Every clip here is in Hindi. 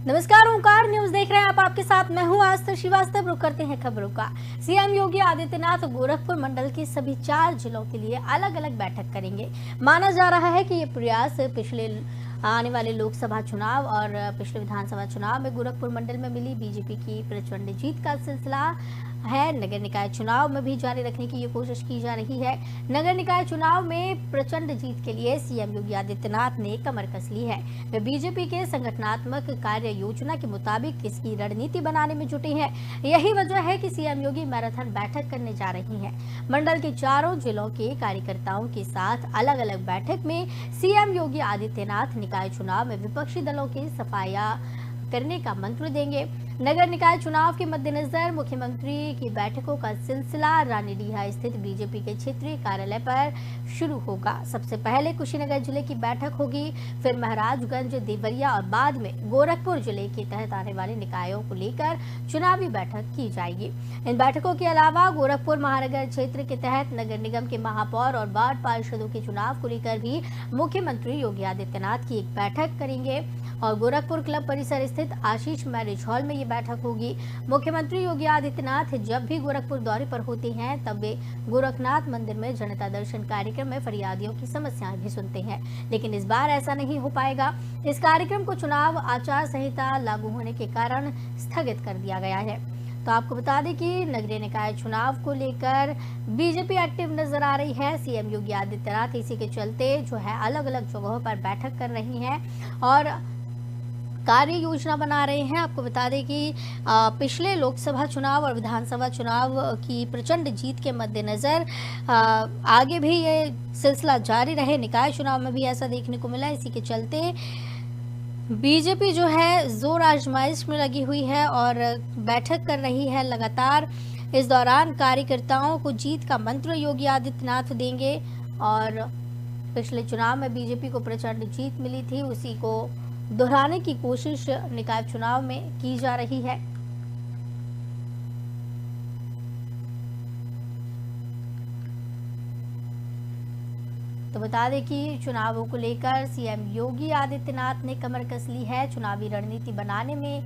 नमस्कार, ओंकार न्यूज देख रहे हैं आप। आपके साथ मैं हूं आस्था श्रीवास्तव। रुक करते हैं खबरों का। सीएम योगी आदित्यनाथ गोरखपुर मंडल के सभी 4 जिलों के लिए अलग अलग बैठक करेंगे। माना जा रहा है कि ये प्रयास पिछले आने वाले लोकसभा चुनाव और पिछले विधानसभा चुनाव में गोरखपुर मंडल में मिली बीजेपी की प्रचंड जीत का सिलसिला है। नगर निकाय चुनाव में भी जारी रखने की ये कोशिश की जा रही है। नगर निकाय चुनाव में प्रचंड जीत के लिए सीएम योगी आदित्यनाथ ने कमर कस ली है। वे बीजेपी के संगठनात्मक कार्य योजना के मुताबिक इसकी रणनीति बनाने में जुटे हैं। यही वजह है कि सीएम योगी मैराथन बैठक करने जा रही हैं। मंडल के 4 जिलों के कार्यकर्ताओं के साथ अलग अलग बैठक में सीएम योगी आदित्यनाथ निकाय चुनाव में विपक्षी दलों की सफाया करने का मंत्र देंगे। नगर निकाय चुनाव के मद्देनजर मुख्यमंत्री की बैठकों का सिलसिला रानीडीहा स्थित बीजेपी के क्षेत्रीय कार्यालय पर शुरू होगा। सबसे पहले कुशीनगर जिले की बैठक होगी, फिर महाराजगंज, देवरिया और बाद में गोरखपुर जिले के तहत आने वाले निकायों को लेकर चुनावी बैठक की जाएगी। इन बैठकों के अलावा गोरखपुर महानगर क्षेत्र के तहत नगर निगम के महापौर और वार्ड पार्षदों के चुनाव को लेकर भी मुख्यमंत्री योगी आदित्यनाथ की एक बैठक करेंगे और गोरखपुर क्लब परिसर स्थित आशीष मैरिज हॉल में ये बैठक होगी। मुख्यमंत्री योगी आदित्यनाथ जब भी गोरखपुर दौरे पर होते हैं तब वे गोरखनाथ मंदिर में जनता दर्शन कार्यक्रम में फरियादियों की समस्याएं भी सुनते हैं, लेकिन इस बार ऐसा नहीं हो पाएगा। इस कार्यक्रम को चुनाव आचार संहिता लागू होने के कारण स्थगित कर दिया गया है। तो आपको बता दें कि नगरीय निकाय चुनाव को लेकर बीजेपी एक्टिव नजर आ रही है। सीएम योगी आदित्यनाथ इसी के चलते जो है अलग अलग जगहों पर बैठक कर रही हैं और कार्य योजना बना रहे हैं। आपको बता दें कि पिछले लोकसभा चुनाव और विधानसभा चुनाव की प्रचंड जीत के मद्देनजर आगे भी ये सिलसिला जारी रहे। निकाय चुनाव में भी ऐसा देखने को मिला। इसी के चलते बीजेपी जो है जोर आजमाइश में लगी हुई है और बैठक कर रही है लगातार। इस दौरान कार्यकर्ताओं को जीत का मंत्र योगी आदित्यनाथ देंगे और पिछले चुनाव में बीजेपी को प्रचंड जीत मिली थी, उसी को दोहराने की कोशिश निकाय चुनाव में की जा रही है। तो बता दें कि चुनावों को लेकर सीएम योगी आदित्यनाथ ने कमर कस ली है। चुनावी रणनीति बनाने में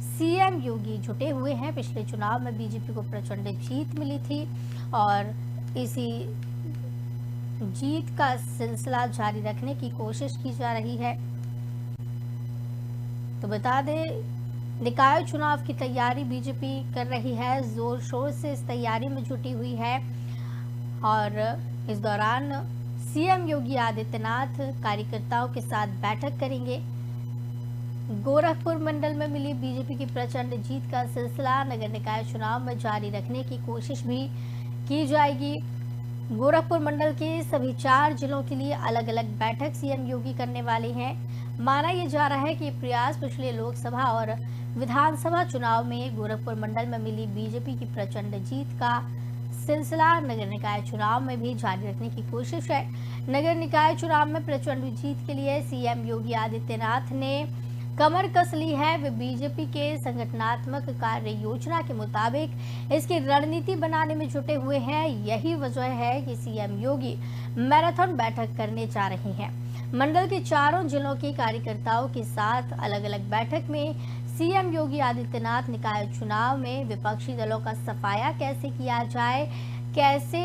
सीएम योगी जुटे हुए हैं। पिछले चुनाव में बीजेपी को प्रचंड जीत मिली थी और इसी जीत का सिलसिला जारी रखने की कोशिश की जा रही है। तो बता दें निकाय चुनाव की तैयारी बीजेपी कर रही है, जोर शोर से इस तैयारी में जुटी हुई है और इस दौरान सीएम योगी आदित्यनाथ कार्यकर्ताओं के साथ बैठक करेंगे। गोरखपुर मंडल में मिली बीजेपी की प्रचंड जीत का सिलसिला नगर निकाय चुनाव में जारी रखने की कोशिश भी की जाएगी। गोरखपुर मंडल के सभी 4 जिलों के लिए अलग अलग बैठक सीएम योगी करने वाले हैं। माना यह जा रहा है कि प्रयास पिछले लोकसभा और विधानसभा चुनाव में गोरखपुर मंडल में मिली बीजेपी की प्रचंड जीत का सिलसिला नगर निकाय चुनाव में भी जारी रखने की कोशिश है। नगर निकाय चुनाव में प्रचंड जीत के लिए सीएम योगी आदित्यनाथ ने कमर कस ली है। वे बीजेपी के संगठनात्मक कार्य योजना के मुताबिक इसकी रणनीति बनाने में जुटे हुए हैं। यही वजह है कि सीएम योगी मैराथन बैठक करने जा रही हैं। मंडल के 4 जिलों के कार्यकर्ताओं के साथ अलग अलग बैठक में सीएम योगी आदित्यनाथ निकाय चुनाव में विपक्षी दलों का सफाया कैसे किया जाए, कैसे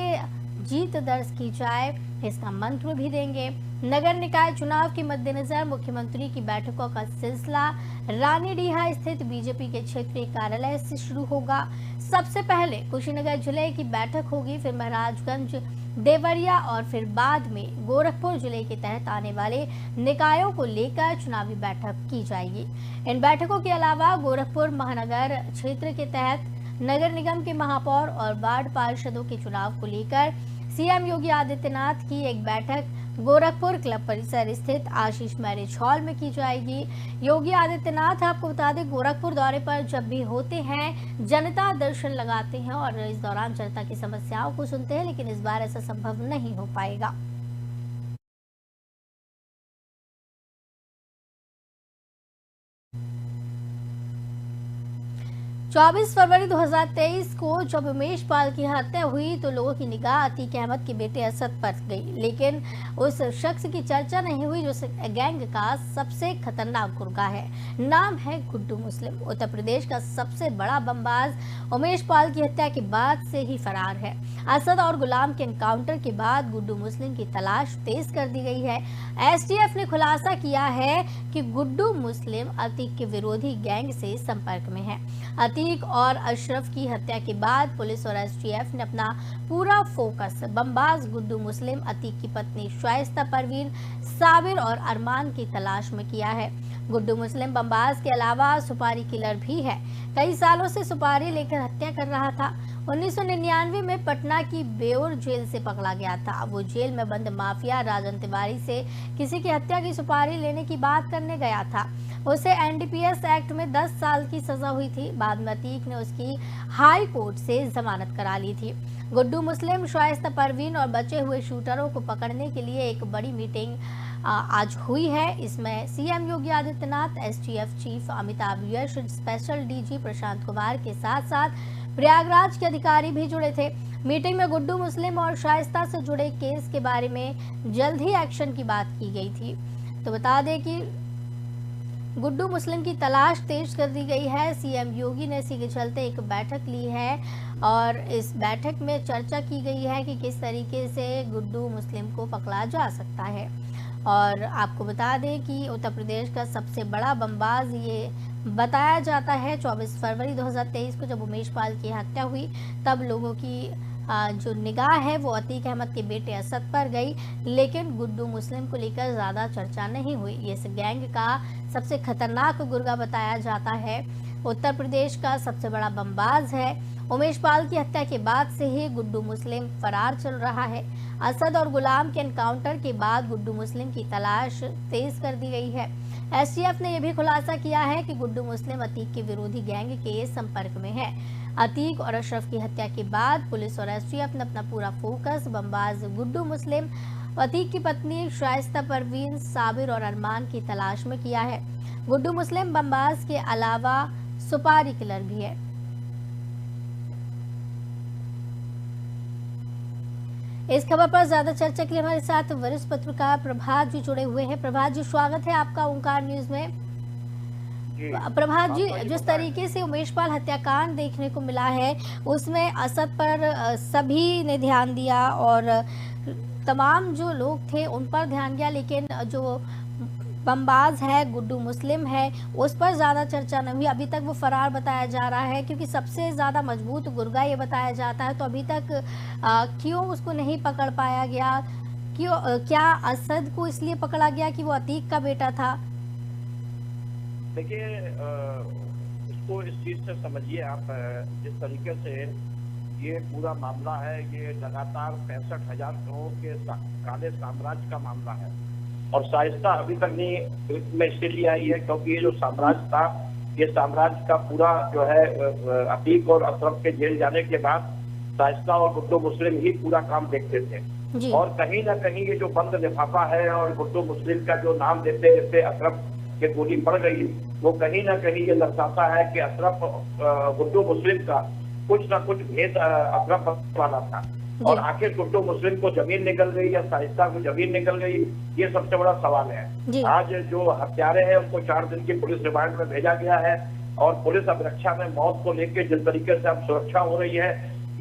जीत दर्ज की जाए, इसका मंत्र भी देंगे। नगर निकाय चुनाव के मद्देनजर मुख्यमंत्री की बैठकों का सिलसिला रानीडीहा स्थित बीजेपी के क्षेत्रीय कार्यालय से शुरू होगा। सबसे पहले कुशीनगर जिले की बैठक होगी, फिर महाराजगंज, देवरिया और फिर बाद में गोरखपुर जिले के तहत आने वाले निकायों को लेकर चुनावी बैठक की जाएगी। इन बैठकों के अलावा गोरखपुर महानगर क्षेत्र के तहत नगर निगम के महापौर और वार्ड पार्षदों के चुनाव को लेकर सीएम योगी आदित्यनाथ की एक बैठक गोरखपुर क्लब परिसर स्थित आशीष मैरिज हॉल में की जाएगी। योगी आदित्यनाथ आपको बता दें गोरखपुर दौरे पर जब भी होते हैं जनता दर्शन लगाते हैं और इस दौरान जनता की समस्याओं को सुनते हैं, लेकिन इस बार ऐसा संभव नहीं हो पाएगा। 24 फरवरी 2023 को जब उमेश पाल की हत्या हुई तो लोगों की निगाह अतीक अहमद के बेटे असद पर गई, लेकिन उस शख्स की चर्चा नहीं हुई जो गैंग का सबसे खतरनाक गुर्गा है। नाम है गुड्डू मुस्लिम। उत्तर प्रदेश का सबसे बड़ा बमबाज उमेश पाल की हत्या के बाद से ही फरार है। असद और गुलाम के एनकाउंटर के बाद गुड्डू मुस्लिम की तलाश तेज कर दी गई है। एसटीएफ ने खुलासा किया है कि गुड्डू मुस्लिम अतीक के विरोधी गैंग से संपर्क में है। अतीक और अशरफ की हत्या के बाद पुलिस और एसटीएफ ने अपना पूरा फोकस बमबाज गुड्डू मुस्लिम, अतीक की पत्नी शाइस्ता परवीन, साबिर और अरमान की तलाश में किया है। गुड्डू मुस्लिम बमबाज के अलावा सुपारी किलर भी है। कई सालों से सुपारी लेकर हत्या कर रहा था। 1999 में पटना की बेउर जेल से पकड़ा गया था। वो जेल में बंद माफिया राजन तिवारी से किसी की हत्या की सुपारी लेने की बात करने गया था। उसे एनडीपीएस एक्ट में 10 साल की सजा हुई थी। बाद में अतीक ने उसकी हाई कोर्ट से जमानत करा ली थी। गुड्डू मुस्लिम, शाइस्ता परवीन और बचे हुए शूटरों को पकड़ने के लिए एक बड़ी मीटिंग आज हुई है। इसमें CM Yogi Adityanath, STF chief Amitabh यश, स्पेशल डीजी प्रशांत कुमार के साथ साथ प्रयागराज के अधिकारी भी जुड़े थे। मीटिंग में गुड्डू मुस्लिम और शाइस्ता से जुड़े केस के बारे में जल्द ही एक्शन की बात की गई थी। तो बता दें कि गुड्डू मुस्लिम की तलाश तेज कर दी गई है। सीएम योगी ने इसी के चलते एक बैठक ली है और इस बैठक में चर्चा की गई है कि किस तरीके से गुड्डू मुस्लिम को पकड़ा जा सकता है। और आपको बता दें कि उत्तर प्रदेश का सबसे बड़ा बमबाज ये बताया जाता है। 24 फरवरी 2023 को जब उमेश पाल की हत्या हुई तब लोगों की जो निगाह है वो अतीक अहमद के बेटे असद पर गई, लेकिन गुड्डू मुस्लिम को लेकर ज़्यादा चर्चा नहीं हुई। ये इस गैंग का सबसे खतरनाक गुर्गा बताया जाता है। उत्तर प्रदेश का सबसे बड़ा बमबाज है। उमेश पाल की हत्या के बाद से ही गुड्डू मुस्लिम फरार चल रहा है। असद और गुलाम के एनकाउंटर के बाद गुड्डू मुस्लिम की तलाश तेज कर दी गई है। एसटीएफ ने यह भी खुलासा किया है कि गुड्डू मुस्लिम अतीक के विरोधी गैंग के संपर्क में है। अतीक और अशरफ की हत्या के बाद पुलिस और एसटीएफ ने अपना पूरा फोकस बमबाज गुड्डू मुस्लिम, अतीक की पत्नी शाइस्ता परवीन, साबिर और अरमान की तलाश में किया है। गुड्डू मुस्लिम बमबाज के अलावा सुपारी किलर भी है। इस खबर पर ज्यादा चर्चा के लिए हमारे साथ वरिष्ठ पत्रकार प्रभात जी जुड़े हुए हैं। प्रभात जी, स्वागत है आपका ओंकार न्यूज में। प्रभात जी, जिस तरीके से उमेश पाल हत्याकांड देखने को मिला है उसमें असद पर सभी ने ध्यान दिया और तमाम जो लोग थे उन पर ध्यान दिया, लेकिन जो बमबाज है गुड्डू मुस्लिम है उस पर ज़्यादा चर्चा नहीं हुई। अभी तक वो फरार बताया जा रहा है क्योंकि सबसे ज़्यादा मजबूत गुर्गा ये बताया जाता है। तो अभी तक क्यों उसको नहीं पकड़ पाया गया? क्या असद को इसलिए पकड़ा गया कि वो अतीक का बेटा था? देखिए, इसको इस चीज से समझिए आप, जिस तरीके से ये पूरा मामला है, ये लगातार 65,000 करोड़ के काले साम्राज्य का मामला है और शाइस्ता अभी तक नहीं में इसलिए आई है क्योंकि ये जो साम्राज्य था, ये साम्राज्य का पूरा जो है अतीक और अशरफ के जेल जाने के बाद शाइस्ता और गुड्डू मुस्लिम ही पूरा काम देखते थे। और कहीं ना कहीं ये जो बंद लिफाफा है और गुड्डू मुस्लिम का जो नाम देते जैसे अशरफ के गोली पड़ गई, वो कहीं ना कहीं ये दर्शाता है कि अशरफ गुड्डू मुस्लिम का कुछ ना कुछ भेद अशरफ वाला था। और आखिर गुड्डू मुस्लिम को जमीन निकल गई या शाइस्ता को जमीन निकल गई, ये सबसे बड़ा सवाल है। आज जो हत्यारे हैं उनको 4 दिन की पुलिस रिमांड में भेजा गया है और पुलिस अब रक्षा में मौत को लेकर जिस तरीके से अब सुरक्षा हो रही है,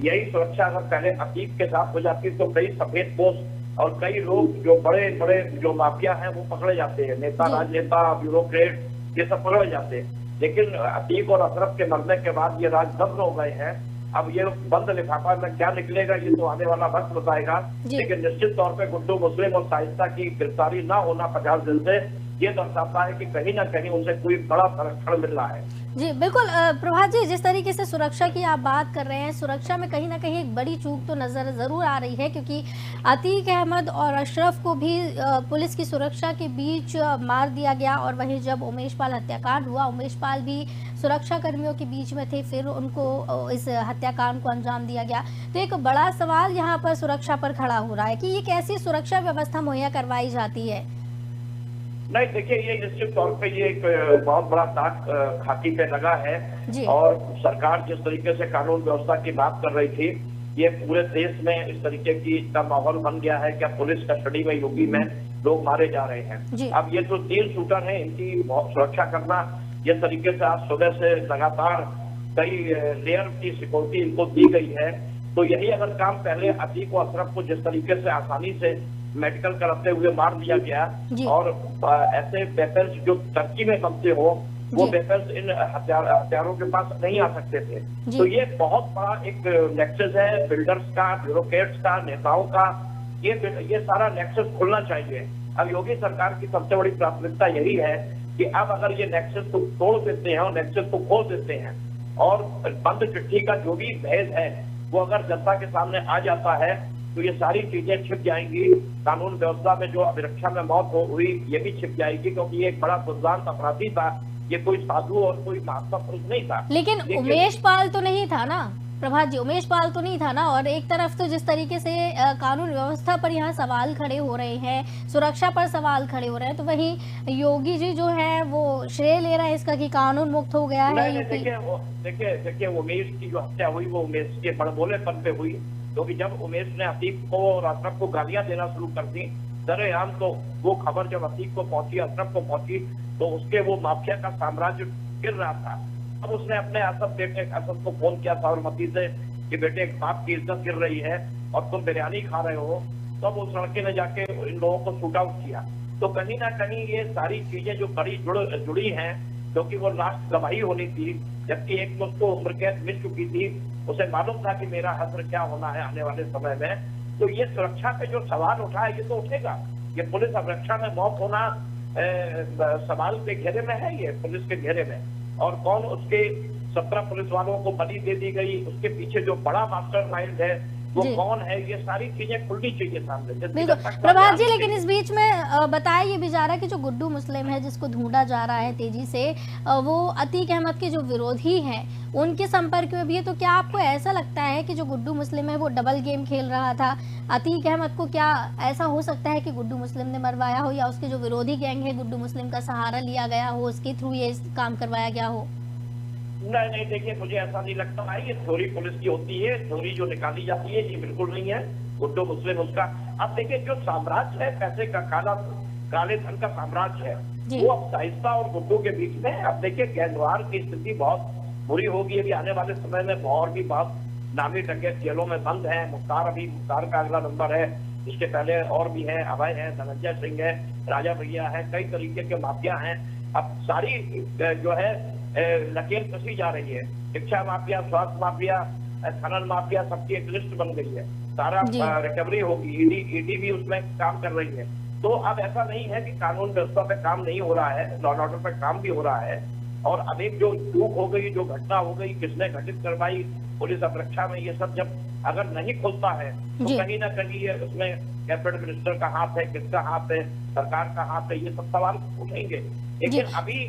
यही सुरक्षा अगर पहले अतीक के साथ हो जाती तो कई सफेद पोस्ट और कई लोग जो बड़े बड़े जो माफिया हैं वो पकड़े जाते हैं, नेता, राजनेता, ब्यूरोक्रेट, ये सब पकड़े जाते हैं। लेकिन अतीक और अशरफ के मरने के बाद ये राज दफ्न हो गए हैं। अब ये बंद लिफाफा में क्या निकलेगा ये तो आने वाला वक्त बताएगा, लेकिन निश्चित तौर पे गुड्डू मुस्लिम और शाइस्ता की गिरफ्तारी ना होना 50 दिन से ये दर्शाता है कि कहीं ना कहीं उनसे कोई बड़ा संरक्षण मिल रहा है। जी बिल्कुल प्रभात जी, जिस तरीके से सुरक्षा की आप बात कर रहे हैं, सुरक्षा में कहीं ना कहीं एक बड़ी चूक तो नजर जरूर आ रही है क्योंकि अतीक अहमद और अशरफ को भी पुलिस की सुरक्षा के बीच मार दिया गया और वहीं जब उमेश पाल हत्याकांड हुआ, उमेश पाल भी सुरक्षा कर्मियों के बीच में थे, फिर उनको इस हत्याकांड को अंजाम दिया गया। तो एक बड़ा सवाल यहाँ पर सुरक्षा पर खड़ा हो रहा है कि ये कैसी सुरक्षा व्यवस्था मुहैया करवाई जाती है? नहीं, देखिए, ये निश्चित तौर पे ये एक बहुत बड़ा दाग खाकी पे लगा है। जी। और सरकार जिस तरीके से कानून व्यवस्था की बात कर रही थी, ये पूरे देश में इस तरीके का माहौल बन गया है कि अब पुलिस कस्टडी में यूपी में लोग मारे जा रहे जी। हैं। अब ये जो 3 शूटर हैं, इनकी सुरक्षा करना, जिस तरीके से आज सुबह से लगातार कई लेयर की सिक्योरिटी इनको दी गई है, तो यही अगर काम पहले अतीक और अशरफ को जिस तरीके से आसानी से मेडिकल कराते हुए मार दिया गया, और ऐसे वेपन्स जो टर्की में बनते हो, वो वेपन्स इन हथियारों के पास नहीं आ सकते थे। तो ये बहुत बड़ा एक नेक्सस है बिल्डर्स का, ब्यूरोक्रेट्स का, नेताओं का। ये सारा नेक्सस खुलना चाहिए। अब योगी सरकार की सबसे बड़ी प्राथमिकता यही है कि अब अगर ये नेक्सस को तोड़ देते हैं और नेक्सस को खोल देते हैं, और बंद चिट्ठी का जो भी भेद है वो अगर जनता के सामने आ जाता है, तो ये सारी चीजें छिप जाएंगी। कानून व्यवस्था में जो अभिरक्षा में मौत हुई, ये भी छिप जाएगी, क्योंकि ये एक बड़ा दुर्दांत अपराधी था। ये कोई साधु और कोई महात्मा पुरुष नहीं था। लेकिन उमेश पाल तो नहीं था ना प्रभात जी, उमेश पाल तो नहीं था ना। और एक तरफ तो जिस तरीके से कानून व्यवस्था पर यहाँ सवाल खड़े हो रहे हैं, सुरक्षा पर सवाल खड़े हो रहे हैं, तो वहीं योगी जी जो है वो श्रेय ले रहे हैं इसका कि कानून मुक्त हो गया है यूपी। देखिए, उमेश की जो हत्या हुई वो उमेश के बड़बोलेपन पे हुई, क्योंकि जब उमेश ने अतीक को और अशरफ को गालियां देना शुरू कर दी सरेआम, तो वो खबर जब अतीक को पहुंची, अशरफ को पहुंची, तो उसके वो माफिया का साम्राज्य गिर रहा था। अब उसने अपने असद को फोन किया साबरमती से कि बेटे, एक बाप की इज्जत गिर रही है और तुम बिरयानी खा रहे हो। तब तो उस लड़के ने जाके इन लोगों को शूट आउट किया। तो कहीं ना कहीं ये सारी चीजें जो बड़ी जुड़ी हैं, क्योंकि वो लास्ट गवाही होनी थी, जबकि एक तो उसको उम्र कैद मिल चुकी थी, उसे मालूम था कि मेरा हश्र क्या होना है आने वाले समय में। तो ये सुरक्षा पे जो सवाल उठा है, ये तो उठेगा। ये पुलिस अभिरक्षा में मौत होना सवाल के घेरे में है, ये पुलिस के घेरे में। और कौन उसके 17 पुलिस वालों को बलि दे दी गई, उसके पीछे जो बड़ा मास्टरमाइंड है वो कौन है, ये सारी चीजें खुलनी चाहिए सामने। प्रभात जी, लेकिन इस बीच में बताया ये भी जा रहा है कि जो गुड्डू मुस्लिम है, जिसको ढूंढा जा रहा है तेजी से, वो अतीक अहमद के जो विरोधी हैं उनके संपर्क में भी है। तो क्या आपको ऐसा लगता है कि जो गुड्डू मुस्लिम है वो डबल गेम खेल रहा था अतीक अहमद को? क्या ऐसा हो सकता है कि गुड्डू मुस्लिम ने मरवाया हो, या उसके जो विरोधी गैंग है गुड्डू मुस्लिम का सहारा लिया गया हो, उसके थ्रू ये काम करवाया गया हो? नहीं, देखिए, मुझे ऐसा नहीं लगता है। ये थ्योरी पुलिस की होती है, थ्योरी जो निकाली जाती है, ये बिल्कुल नहीं है। गुड्डू मुस्लिम उसका, अब देखिए, जो साम्राज्य है पैसे का, काले धन का साम्राज्य है, वो अब शाइस्ता और गुड्डू के बीच में। अब देखिए, गैंगवार की स्थिति बहुत बुरी होगी अभी आने वाले समय में। और भी बहुत नामी डकैत जेलों में बंद है। मुख्तार का अगला नंबर है, इसके पहले और भी है, अभय है, धनंजय सिंह है, राजा भैया है, कई तरीके के माफिया हैं। अब सारी जो है लकीर कसी जा रही है। शिक्षा माफिया, स्वास्थ्य माफिया, खनन माफिया, सबकी एक लिस्ट बन गई है। सारा रिकवरी होगी, ईडी भी उसमें काम कर रही है। तो अब ऐसा नहीं है कि कानून व्यवस्था पे काम नहीं हो रहा है, लॉ एंड ऑर्डर पे काम भी हो रहा है। और अनेक जो चूक हो गई, जो घटना हो गई, किसने घटित करवाई, पुलिस अभिरक्षा में, ये सब जब अगर नहीं खुलता है तो कहीं ना कहीं ये उसमें कैबिनेट मिनिस्टर का हाथ है, किसका हाथ है, सरकार का हाथ है, ये सब सवाल उठेंगे। लेकिन अभी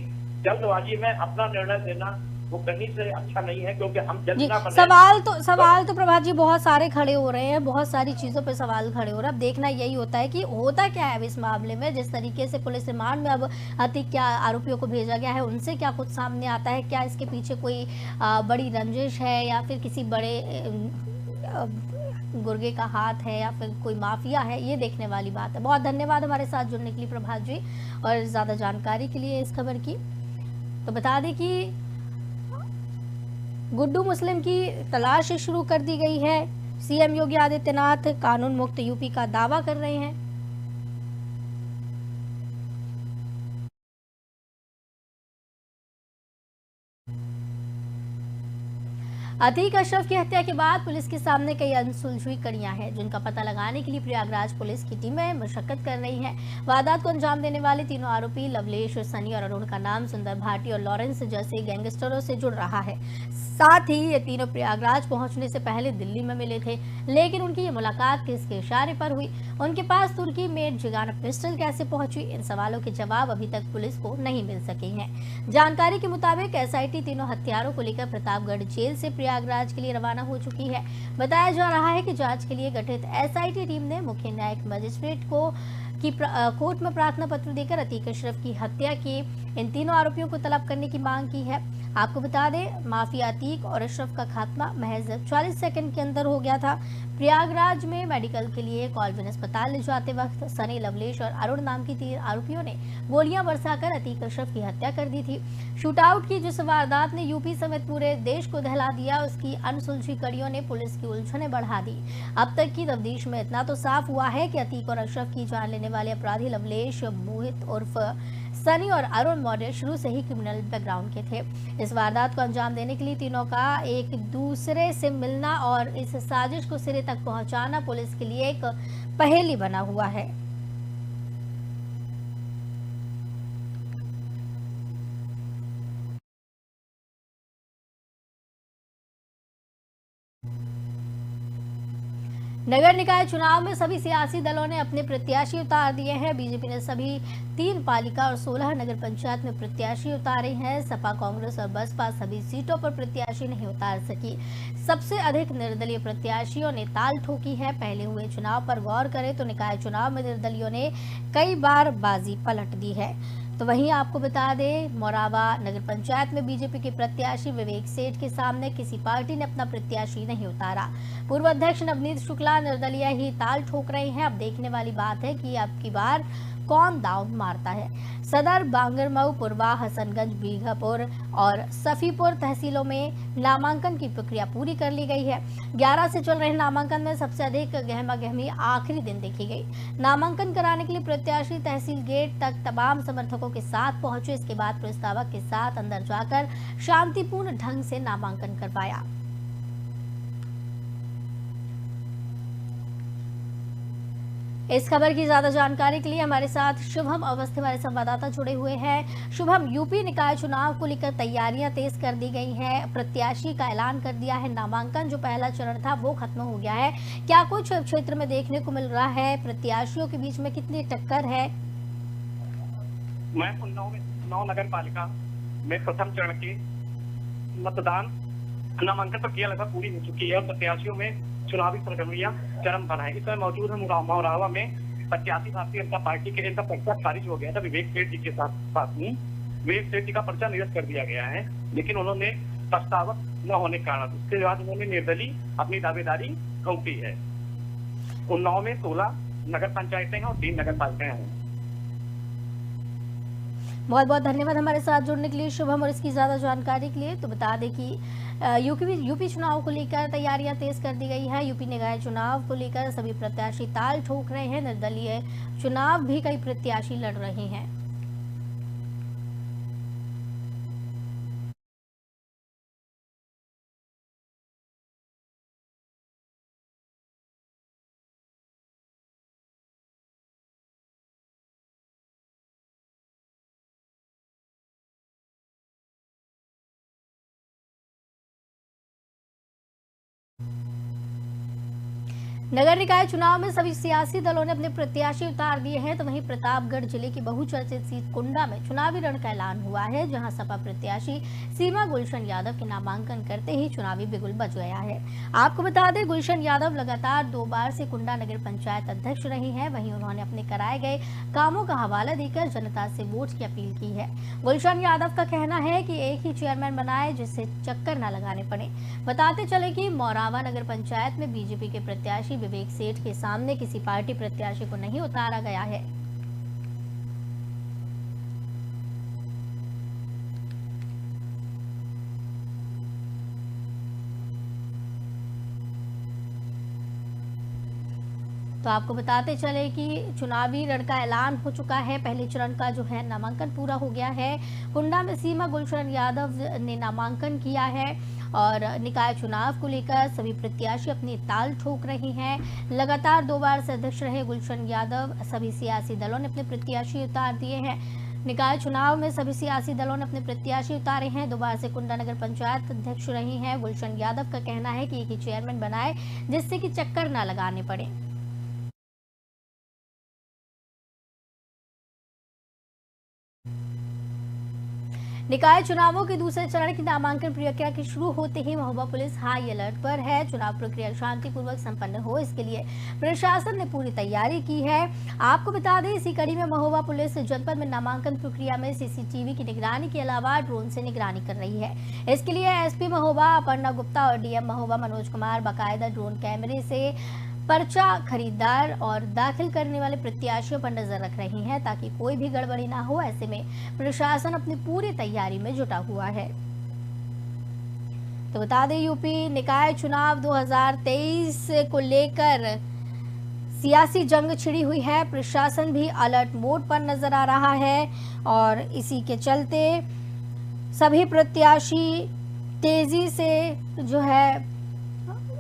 जल्दबाजी में अपना निर्णय देना वो कहीं से अच्छा नहीं है, क्योंकि हम सवाल तो प्रभात जी बहुत सारे खड़े हो रहे हैं, बहुत सारी चीजों पे सवाल खड़े हो रहे हैं। अब देखना यही होता है कि होता क्या है इस मामले में। जिस तरीके से पुलिस रिमांड में अब अतीक क्या आरोपियों को भेजा गया है, उनसे क्या कुछ सामने आता है, क्या इसके पीछे कोई बड़ी रंजिश है, या फिर किसी बड़े गुर्गे का हाथ है, या फिर कोई माफिया है, ये देखने वाली बात है। बहुत धन्यवाद हमारे साथ जुड़ने के लिए प्रभात जी, और ज्यादा जानकारी के लिए इस खबर की। तो बता दें कि गुड्डू मुस्लिम की तलाश शुरू कर दी गई है। सीएम योगी आदित्यनाथ कानून मुक्त यूपी का दावा कर रहे हैं। अतीक अशरफ की हत्या के बाद पुलिस के सामने कई अनसुलझी कड़ियां हैं, जिनका पता लगाने के लिए प्रयागराज पुलिस की टीमें मशक्कत कर रही हैं। वारदात को अंजाम देने वाले तीनों आरोपी लवलेश, सनी और अरुण का नाम सुंदर भाटी और लॉरेंस जैसे गैंगस्टरों से जुड़ रहा है। साथ ही ये तीनों प्रयागराज पहुंचने से पहले दिल्ली में मिले थे, लेकिन उनकी ये मुलाकात किसके इशारे पर हुई, उनके पास तुर्की मेड जिगाना पिस्टल कैसे पहुंची, इन सवालों के जवाब अभी तक पुलिस को नहीं मिल सके हैं। जानकारी के मुताबिक एसआईटी तीनों हत्यारों को लेकर प्रतापगढ़ जेल से प्रयागराज के लिए रवाना हो चुकी है। बताया जा रहा है कि जांच के लिए गठित एसआईटी टीम ने मुख्य न्यायिक मजिस्ट्रेट को कोर्ट में प्रार्थना पत्र देकर अतीक अशरफ की हत्या की इन तीनों आरोपियों को तलब करने की मांग की है। आपको बता दें, माफिया अतीक और अशरफ का खात्मा महज 40 सेकंड के अंदर हो गया था। प्रयागराज में मेडिकल के लिए कॉलविन अस्पताल ले जाते वक्त सनी, लवलेश और अरुण नाम की 3 आरोपियों ने गोलियां बरसाकर अतीक अशरफ की हत्या कर दी थी। शूटआउट की जिस वारदात ने यूपी समेत पूरे देश को दहला दिया, उसकी अनसुलझी कड़ियों ने पुलिस की उलझनें बढ़ा दी। अब तक की तफ्तीश में इतना तो साफ हुआ है कि अतीक और अशरफ की जान लेने वाले अपराधी लवलेश, मोहित उर्फ सनी और अरुण मौर्य शुरू से ही क्रिमिनल बैकग्राउंड के थे। इस वारदात को अंजाम देने के लिए तीनों का एक दूसरे से मिलना और इस साजिश को सिरे तक पहुंचाना पुलिस के लिए एक पहेली बना हुआ है। नगर निकाय चुनाव में सभी सियासी दलों ने अपने प्रत्याशी उतार दिए हैं। बीजेपी ने सभी 3 पालिका और 16 नगर पंचायत में प्रत्याशी उतारे हैं। सपा, कांग्रेस और बसपा सभी सीटों पर प्रत्याशी नहीं उतार सकी। सबसे अधिक निर्दलीय प्रत्याशियों ने ताल ठोकी है। पहले हुए चुनाव पर गौर करें तो निकाय चुनाव में निर्दलियों ने कई बार बाजी पलट दी है। तो वहीं आपको बता दें, मोरावा नगर पंचायत में बीजेपी के प्रत्याशी विवेक सेठ के सामने किसी पार्टी ने अपना प्रत्याशी नहीं उतारा। पूर्व अध्यक्ष नवनीत शुक्ला निर्दलीय ही ताल ठोक रहे हैं। अब देखने वाली बात है कि अब की बार कौन दांव मारता है। सदर, बांगरमऊ, पुरवा, हसनगंज, बीघापुर और सफीपुर तहसीलों में नामांकन की प्रक्रिया पूरी कर ली गई है। 11 से चल रहे नामांकन में सबसे अधिक गहमा-गहमी आखिरी दिन देखी गई। नामांकन कराने के लिए प्रत्याशी तहसील गेट तक तमाम समर्थकों के साथ पहुंचे। इसके बाद प्रस्तावक के साथ अंदर जाकर शांतिपूर्ण ढंग से नामांकन करवाया। इस खबर की ज्यादा जानकारी के लिए हमारे साथ शुभम अवस्थी हमारे संवाददाता जुड़े हुए हैं। शुभम, यूपी निकाय चुनाव को लेकर तैयारियां तेज कर दी गई हैं। प्रत्याशी का ऐलान कर दिया है। नामांकन जो पहला चरण था वो खत्म हो गया है। क्या कुछ क्षेत्र में देखने को मिल रहा है? प्रत्याशियों के बीच में कितनी टक्कर है? मैं उन्नाव नगर पालिका में प्रथम चरण के मतदान नामांकन प्रक्रिया लगभग पूरी हो चुकी है और प्रत्याशियों में चुनावी सरगर्मियां चरम पर है। इस समय मौजूद है मोरावा में प्रत्याशी भारतीय जनता पार्टी के इनका पर्चा खारिज हो गया था विवेक सेठ जी के साथ में। विवेक सेठ जी का पर्चा निरस्त कर दिया गया है, लेकिन उन्होंने प्रस्तावक न होने के कारण उसके बाद उन्होंने निर्दलीय अपनी दावेदारी सौंपी है। उन्नाव में 16 नगर पंचायतें हैं और 3 नगर पालिकाएं हैं। बहुत बहुत धन्यवाद हमारे साथ जुड़ने के लिए शुभम, और इसकी ज्यादा जानकारी के लिए। तो बता दें कि यूपी चुनाव को लेकर तैयारियां तेज कर दी गई है। यूपी निकाय चुनाव को लेकर सभी प्रत्याशी ताल ठोक रहे हैं। निर्दलीय चुनाव भी कई प्रत्याशी लड़ रहे हैं। नगर निकाय चुनाव में सभी सियासी दलों ने अपने प्रत्याशी उतार दिए हैं। तो वहीं प्रतापगढ़ जिले की बहुचर्चित सीट कुंडा में चुनावी रण का ऐलान हुआ है, जहां सपा प्रत्याशी सीमा गुलशन यादव के नामांकन करते ही चुनावी बिगुल बज गया है। आपको बता दें, गुलशन यादव लगातार 2 बार से कुंडा नगर पंचायत अध्यक्ष रही हैं। वहीं उन्होंने अपने कराए गए कामों का हवाला देकर जनता से वोट की अपील की है। गुलशन यादव का कहना है कि एक ही चेयरमैन बनाए जिससे चक्कर न लगाने पड़े। बताते चले कि मोरावा नगर पंचायत में बीजेपी के प्रत्याशी विवेक सेठ के सामने किसी पार्टी प्रत्याशी को नहीं उतारा गया है। तो आपको बताते चले कि चुनावी रण का ऐलान हो चुका है। पहले चरण का जो है नामांकन पूरा हो गया है। कुंडा में सीमा गुलशन यादव ने नामांकन किया है और निकाय चुनाव को लेकर सभी प्रत्याशी अपनी ताल ठोक रहे हैं। लगातार 2 बार से अध्यक्ष रहे गुलशन यादव, सभी सियासी दलों ने अपने प्रत्याशी उतार दिए हैं। निकाय चुनाव में सभी सियासी दलों ने अपने प्रत्याशी उतारे हैं। 2 बार से कुंडा नगर पंचायत अध्यक्ष रही हैं। गुलशन यादव का कहना है कि एक ही चेयरमैन बनाए जिससे कि चक्कर न लगाने पड़े। निकाय चुनावों के दूसरे चरण की नामांकन प्रक्रिया के शुरू होते ही महोबा पुलिस हाई अलर्ट पर है। चुनाव प्रक्रिया शांतिपूर्वक संपन्न हो, इसके लिए प्रशासन ने पूरी तैयारी की है। आपको बता दें, इसी कड़ी में महोबा पुलिस जनपद में नामांकन प्रक्रिया में सीसीटीवी की निगरानी के अलावा ड्रोन से निगरानी कर रही है। इसके लिए एसपी महोबा अपर्णा गुप्ता और डीएम महोबा मनोज कुमार बाकायदा ड्रोन कैमरे से पर्चा खरीदार और दाखिल करने वाले प्रत्याशियों पर नजर रख रही हैं, ताकि कोई भी गड़बड़ी ना हो। ऐसे में प्रशासन अपनी पूरी तैयारी में जुटा हुआ है। तो बता दें, यूपी निकाय चुनाव 2023 को लेकर सियासी जंग छिड़ी हुई है। प्रशासन भी अलर्ट मोड पर नजर आ रहा है और इसी के चलते सभी प्रत्याशी तेजी से जो है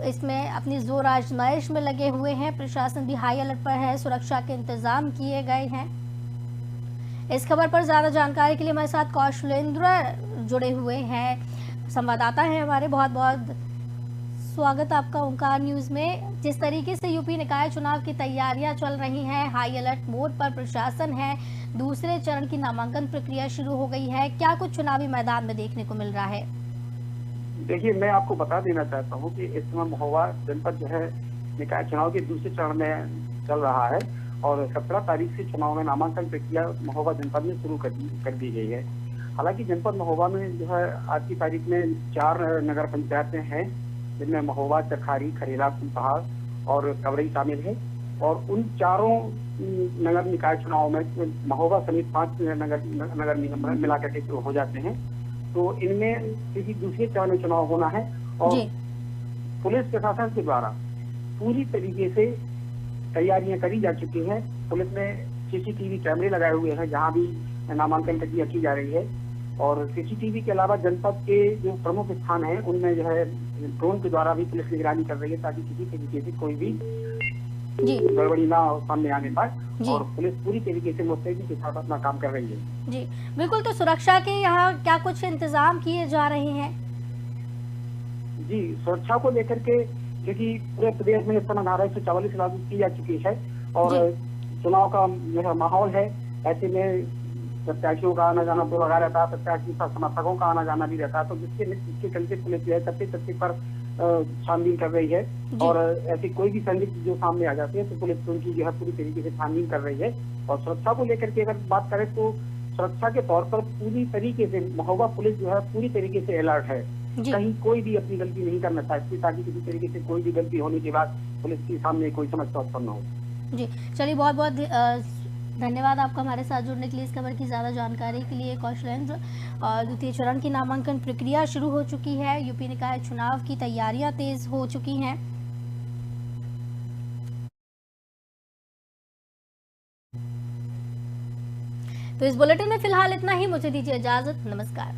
इसमें अपनी जोर आजमाइश में लगे हुए हैं। प्रशासन भी हाई अलर्ट पर है, सुरक्षा के इंतजाम किए गए हैं। इस खबर पर ज्यादा जानकारी के लिए हमारे साथ कौशलेंद्र जुड़े हुए हैं, संवाददाता हैं हमारे। बहुत बहुत स्वागत आपका ओंकार न्यूज में। जिस तरीके से यूपी निकाय चुनाव की तैयारियां चल रही हैं, हाई अलर्ट मोड पर प्रशासन है, दूसरे चरण की नामांकन प्रक्रिया शुरू हो गई है, क्या कुछ चुनावी मैदान में देखने को मिल रहा है? देखिए, मैं आपको बता देना चाहता हूं कि इस समय महोबा जनपद जो है निकाय चुनाव के दूसरे चरण में चल रहा है और 17 तारीख से चुनाव में नामांकन प्रक्रिया महोबा जनपद में शुरू कर दी गई है। हालांकि जनपद महोबा में जो है आज की तारीख में 4 नगर पंचायतें हैं, जिनमें महोबा, चरखारी, खरेला, फूलपहाड़ और कवरई शामिल है। और उन चारों नगर निकाय चुनाव में महोबा समेत 5 नगर निगम मिलाकर के हो जाते हैं। तो इनमें किसी दूसरे चरण में चुनाव होना है और पुलिस प्रशासन के द्वारा पूरी तरीके से तैयारियां करी जा चुकी हैं। पुलिस ने सीसीटीवी कैमरे लगाए हुए हैं जहां भी नामांकन प्रक्रिया की जा रही है और सीसीटीवी के अलावा जनपद के जो प्रमुख स्थान हैं उनमें जो है ड्रोन के द्वारा भी पुलिस निगरानी कर रही है, ताकि किसी तरीके से कोई भी गड़बड़ी ना सामने आने पाए और पुलिस पूरी तरीके से मुस्तैदी के साथ अपना काम कर रही है। जी बिल्कुल। तो सुरक्षा के यहाँ क्या कुछ इंतजाम किए जा रहे हैं? जी, सुरक्षा को लेकर के क्योंकि पूरे प्रदेश में इस समय धारा 144 लागू की जा चुकी है और चुनाव का जो माहौल है, ऐसे में प्रत्याशियों का आना जाना तो लगा रहता है, प्रत्याशी समर्थकों का आना जाना भी रहता है। तो जिसके चलते पुलिस जो है तथ्य पर छानबीन कर रही है और ऐसी कोई भी संदिग्ध जो सामने आ जाती है तो पुलिस उनकी जो है पूरी तरीके से छानबीन कर रही है। और सुरक्षा को लेकर के अगर बात करें तो सुरक्षा के तौर पर पूरी तरीके से महोबा पुलिस जो है पूरी तरीके से अलर्ट है। कहीं कोई भी अपनी गलती नहीं करना चाहती, ताकि किसी तरीके से कोई भी गलती होने के बाद पुलिस के सामने कोई समस्या उत्पन्न हो। जी चलिए, बहुत बहुत धन्यवाद आपका हमारे साथ जुड़ने के लिए। इस खबर की ज़्यादा जानकारी के लिए कौशलेंद्र। और द्वितीय चरण की नामांकन प्रक्रिया शुरू हो चुकी है, यूपी निकाय चुनाव की तैयारियां तेज हो चुकी हैं। तो इस बुलेटिन में फिलहाल इतना ही, मुझे दीजिए इजाजत, नमस्कार।